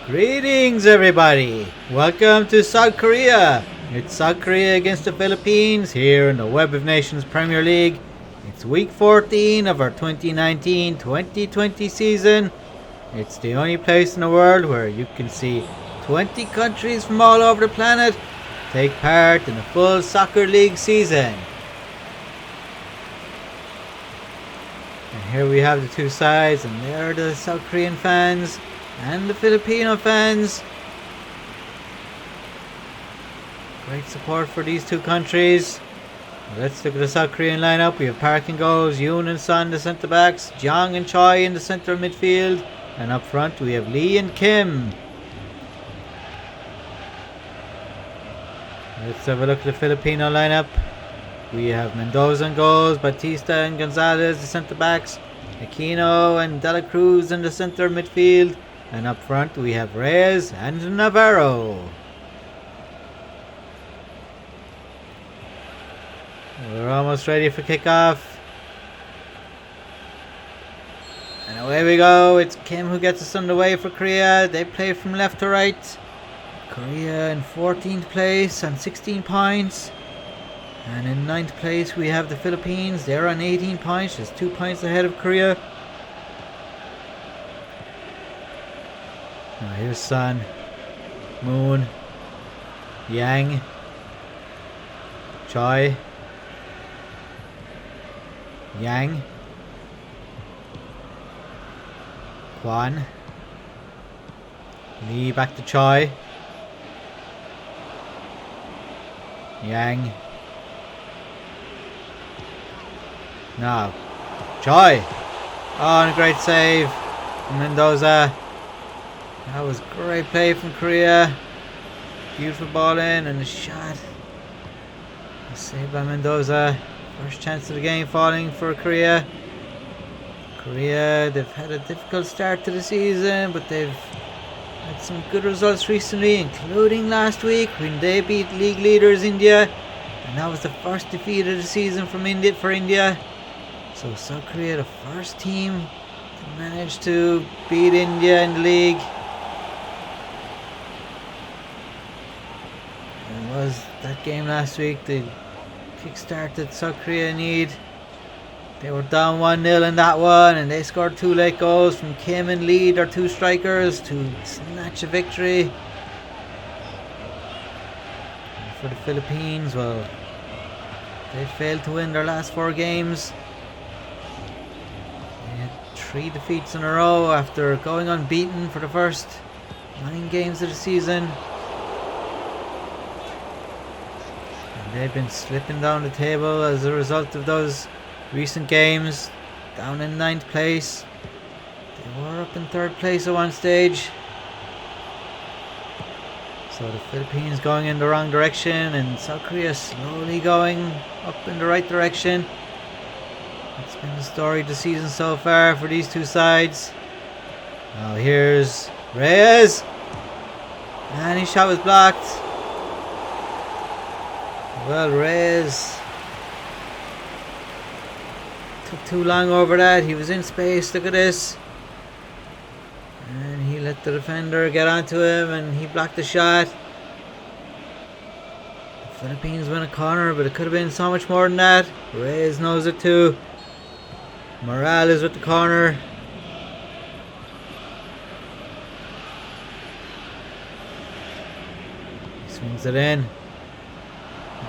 Greetings, everybody! Welcome to South Korea! It's South Korea against the Philippines here in the Web of Nations Premier League. It's week 14 of our 2019-2020 season. It's the only place in the world where you can see 20 countries from all over the planet take part in a full soccer league season. And here we have the two sides, and there are the South Korean fans and the Filipino fans. Great support for these two countries. Let's look at the South Korean lineup. We have Park in goals, Yoon and Son the centre backs, Jong and Choi in the centre midfield, and up front we have Lee and Kim. Let's have a look at the Filipino lineup. We have Mendoza in goals, Batista and Gonzalez the centre backs, Aquino and Dela Cruz in the centre midfield, and up front we have Reyes and Navarro. We're almost ready for kickoff. And away we go. It's Kim who gets us underway for Korea. They play from left to right. Korea in 14th place on 16 points. And in 9th place we have the Philippines. They're on 18 points, just 2 points ahead of Korea. Now here's Son, Moon, Yang, Choi, Yang, Kwan, Lee back to Choi, Yang, now Choi. Oh, and a great save from Mendoza. That was great play from Korea. Beautiful ball in and a shot. A save by Mendoza. First chance of the game falling for Korea. Korea, they've had a difficult start to the season, but they've had some good results recently, including last week when they beat league leaders India. And that was the first defeat of the season for India. So South Korea, the first team to manage to beat India in the league. Was that game last week the kickstart that South Korea need. They were down 1-0 in that one, and they scored 2 late goals from Kim and Lee, their 2 strikers, to snatch a victory. And for the Philippines, well, they failed to win their last 4 games. They had 3 defeats in a row after going unbeaten for the first 9 games of the season. They've been slipping down the table as a result of those recent games. Down in 9th place. They were up in 3rd place at one stage. So the Philippines going in the wrong direction, and South Korea slowly going up in the right direction. It's been the story of the season so far for these two sides. Now here's Reyes. And his shot was blocked. Well, Reyes took too long over that. He was in space. Look at this. And he let the defender get onto him, and he blocked the shot. The Philippines win a corner, but it could have been so much more than that. Reyes knows it too. Morales with the corner. He swings it in.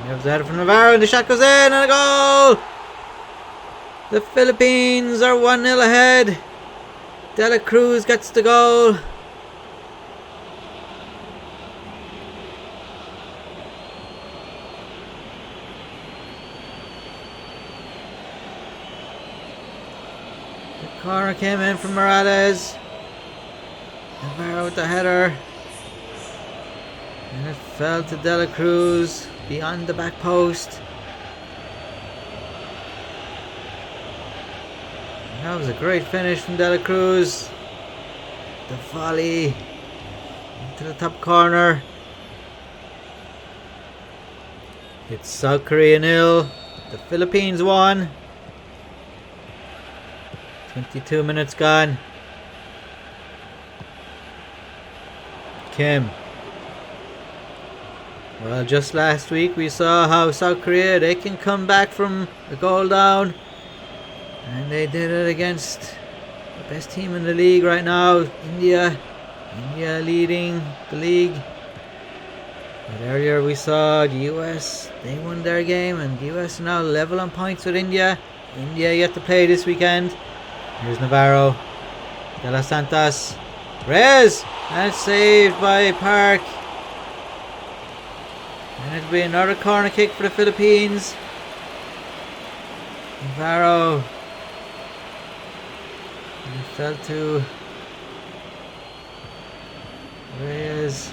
Gives that from Navarro, and the shot goes in, and a goal! The Philippines are 1-0 ahead. Dela Cruz gets the goal. The corner came in from Morales. Navarro with the header. And it fell to Dela Cruz beyond the back post. And that was a great finish from Dela Cruz. The volley into the top corner. It's South Korea 0, the Philippines 1. 22 minutes gone. Kim. Well, just last week we saw how South Korea, they can come back from a goal down. And they did it against the best team in the league right now, India. India leading the league. But earlier we saw the US, they won their game, and the US are now level on points with India. India yet to play this weekend. Here's Navarro. De Los Santos. Reyes! And it's saved by Park. And it'll be another corner kick for the Philippines. Navarro. And it fell to Reyes.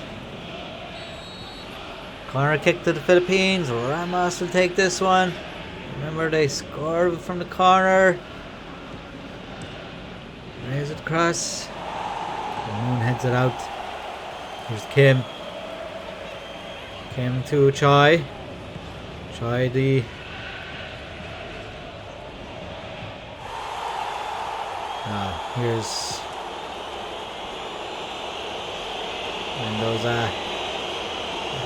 Corner kick to the Philippines. Ramos will take this one. Remember, they scored from the corner. Reyes it across. The Moon heads it out. Here's Kim. Kim to Choi. Choi the... here's Mendoza.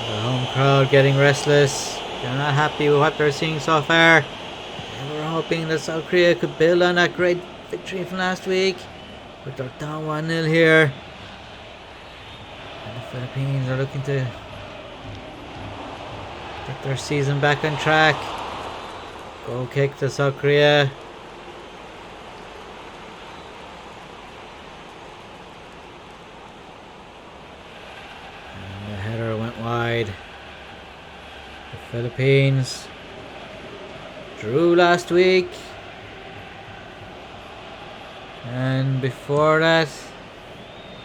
The home crowd getting restless. They're not happy with what they're seeing so far. They were hoping that South Korea could build on that great victory from last week. But they're down 1-0 here. And the Philippines are looking to get their season back on track. Goal kick to South Korea. And the header went wide. The Philippines drew last week. And before that,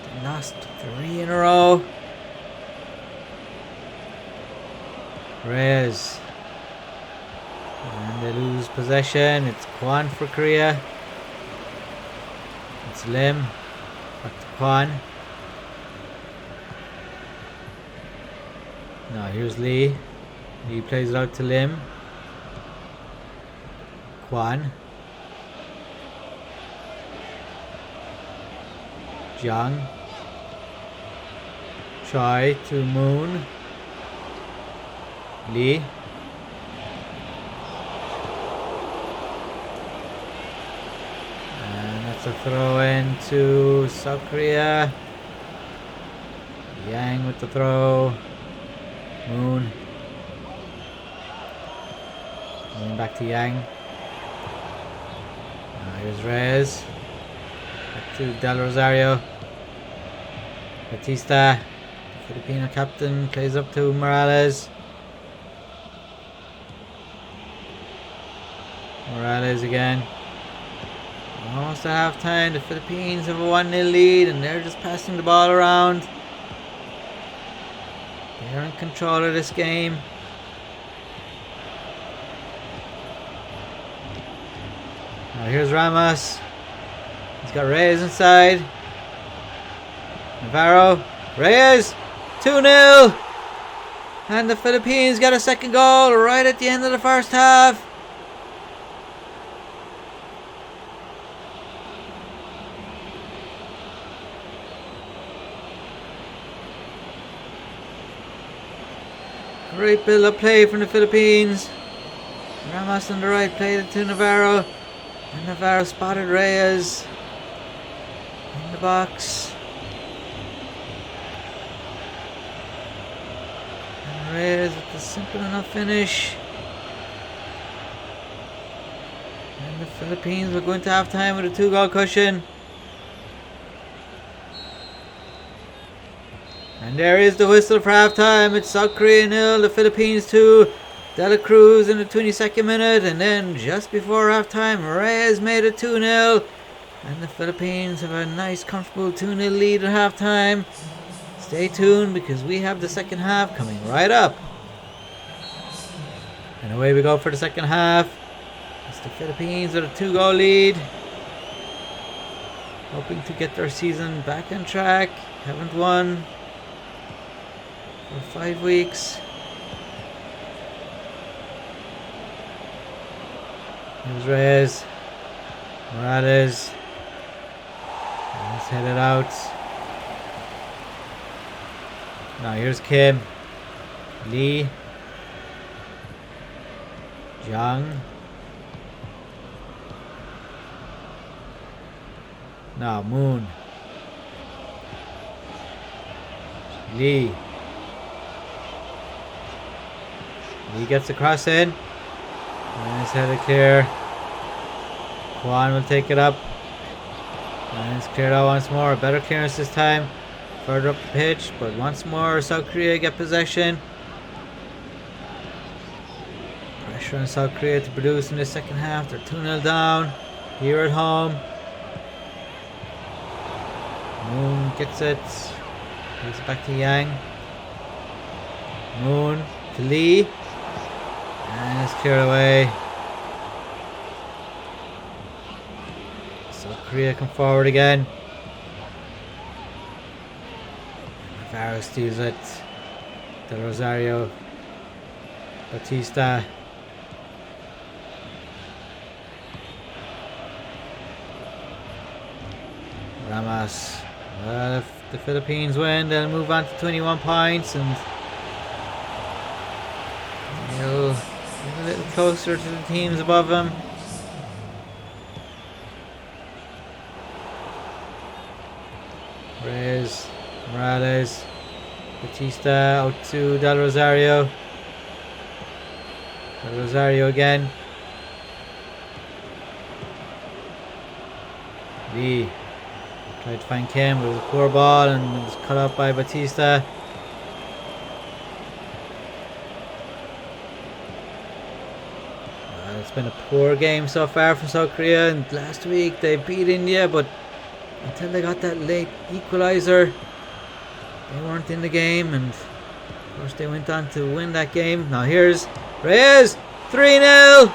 they lost 3 in a row. Reyes. And they lose possession. It's Kwan for Korea. It's Lim. Back to Kwan. Now here's Lee. Lee plays it out to Lim. Kwan. Jiang. Choi to Moon. Lee. And that's a throw in to South Korea. Yang with the throw. Moon. Moon back to Yang. Here's Reyes. Back to Del Rosario. Batista, the Filipino captain, plays up to Morales. Morales again. Almost at half time. The Philippines have a 1-0 lead and they're just passing the ball around. They're in control of this game. Now here's Ramos. He's got Reyes inside. Navarro. Reyes. 2-0. And the Philippines got a second goal right at the end of the first half. Great build up play from the Philippines. Ramos on the right played it to Navarro. And Navarro spotted Reyes in the box. And Reyes with a simple enough finish. And the Philippines were going to half time with a 2-goal cushion. And there is the whistle for halftime. It's South Korea 0, the Philippines 2. De La Cruz in the 22nd minute, and then just before halftime, Reyes made it 2-0. And the Philippines have a nice, comfortable 2-0 lead at halftime. Stay tuned because we have the second half coming right up. And away we go for the second half. It's the Philippines with a 2-goal lead. Hoping to get their season back on track. Haven't won for 5 weeks. Here's Reyes. Morales. Let's head it out. Now here's Kim. Lee. Zhang. Now Moon. Lee. Lee gets the cross in. And it's headed clear. Kwan will take it up. And it's cleared out once more. Better clearance this time. Further up the pitch. But once more South Korea get possession. Pressure on South Korea to produce in the second half. They're 2-0 down. Here at home. Moon gets it. Gives it back to Yang. Moon to Lee. And it's cleared away. South Korea come forward again. Navarro steals it. Del Rosario. Batista. Ramas. Well, if the Philippines win, they'll move on to 21 points and they'll get a little closer to the teams above them. Reyes, Morales, Batista out to Del Rosario. Del Rosario again. Lee tried to find Kim, but it was a poor ball and it was cut off by Batista. It's been a poor game so far from South Korea, and last week they beat India, but until they got that late equalizer, they weren't in the game, and of course they went on to win that game. Now here's Reyes, 3-0.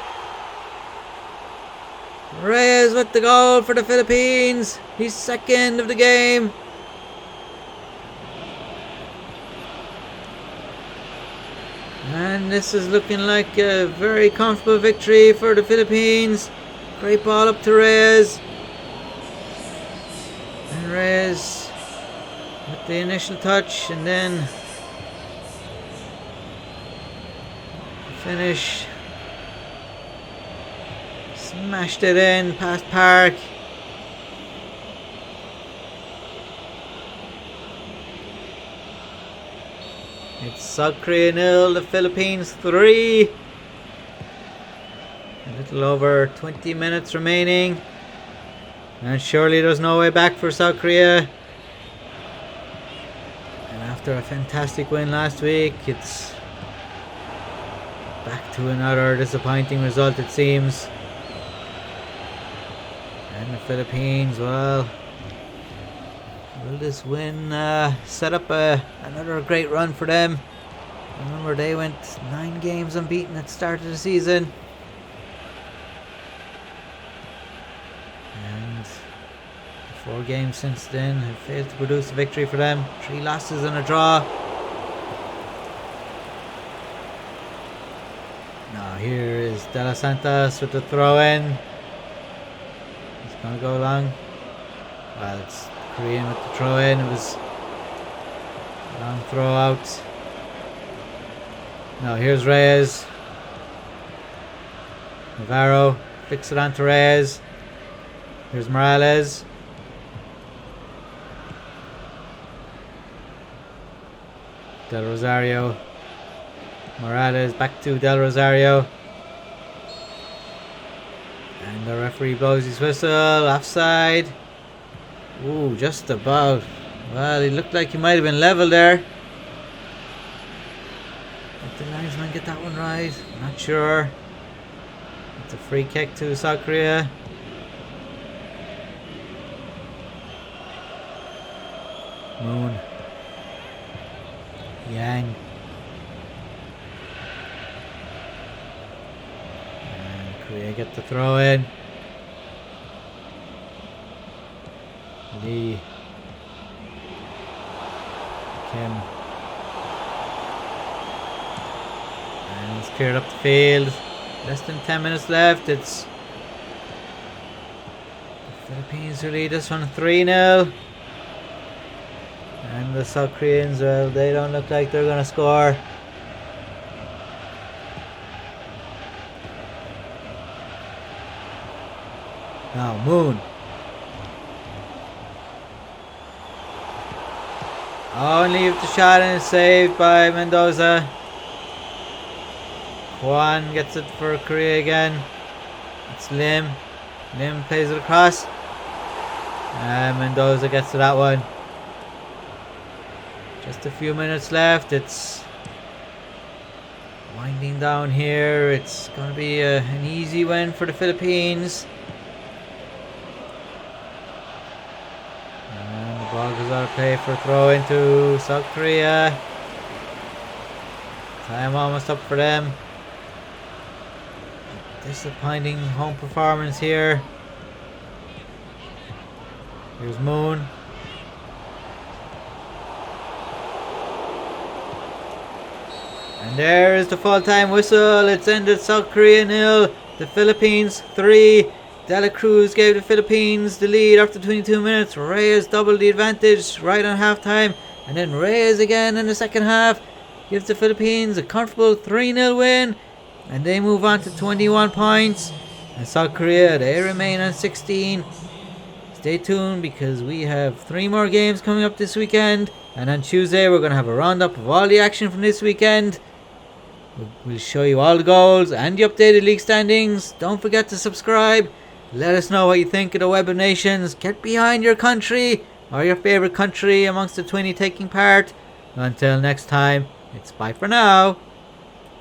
Reyes with the goal for the Philippines. He's second of the game. And this is looking like a very comfortable victory for the Philippines. Great ball up to Reyes. And Reyes with the initial touch, and then the finish. Smashed it in past Park. It's South Korea 0, the Philippines 3. A little over 20 minutes remaining. And surely there's no way back for South Korea. And after a fantastic win last week, it's back to another disappointing result, it seems. And the Philippines, well, will this win set up another great run for them? Remember, they went 9 games unbeaten at the start of the season. And the 4 games since then have failed to produce a victory for them. 3 losses and a draw. Now here is De Los Santos with the throw-in. He's going to go long. Well, it's Korean with the throw in. It was a long throw out. Now here's Reyes. Navarro flicks it on to Reyes. Here's Morales. Del Rosario. Morales back to Del Rosario. And the referee blows his whistle. Offside. Ooh, just about. Well, he looked like he might have been level there. Did the linesman get that one right? Not sure. It's a free kick to South Korea. Moon. Yang. And Korea get the throw in. Lee. Kim. And it's cleared up the field. Less than 10 minutes left. It's the Philippines who lead this one 3-0. And And the South Koreans, well, they don't look like they're gonna score. Now, Moon. Only if the shot and saved by Mendoza. Kwan gets it for Korea again. It's Lim. Lim plays it across. And Mendoza gets to that one. Just a few minutes left. It's winding down here. It's going to be an easy win for the Philippines. And the ball goes out of play for a throw into South Korea. Time almost up for them. Disappointing home performance here. Here's Moon. And there is the full-time whistle. It's ended South Korea 0, the Philippines 3. De La Cruz gave the Philippines the lead after 22 minutes. Reyes doubled the advantage right on halftime. And then Reyes again in the second half gives the Philippines a comfortable 3-0 win. And they move on to 21 points. And South Korea, they remain on 16. Stay tuned because we have 3 more games coming up this weekend. And on Tuesday, we're going to have a roundup of all the action from this weekend. We'll show you all the goals and the updated league standings. Don't forget to subscribe. Let us know what you think of the Web of Nations. Get behind your country or your favourite country amongst the 20 taking part. Until next time, it's bye for now.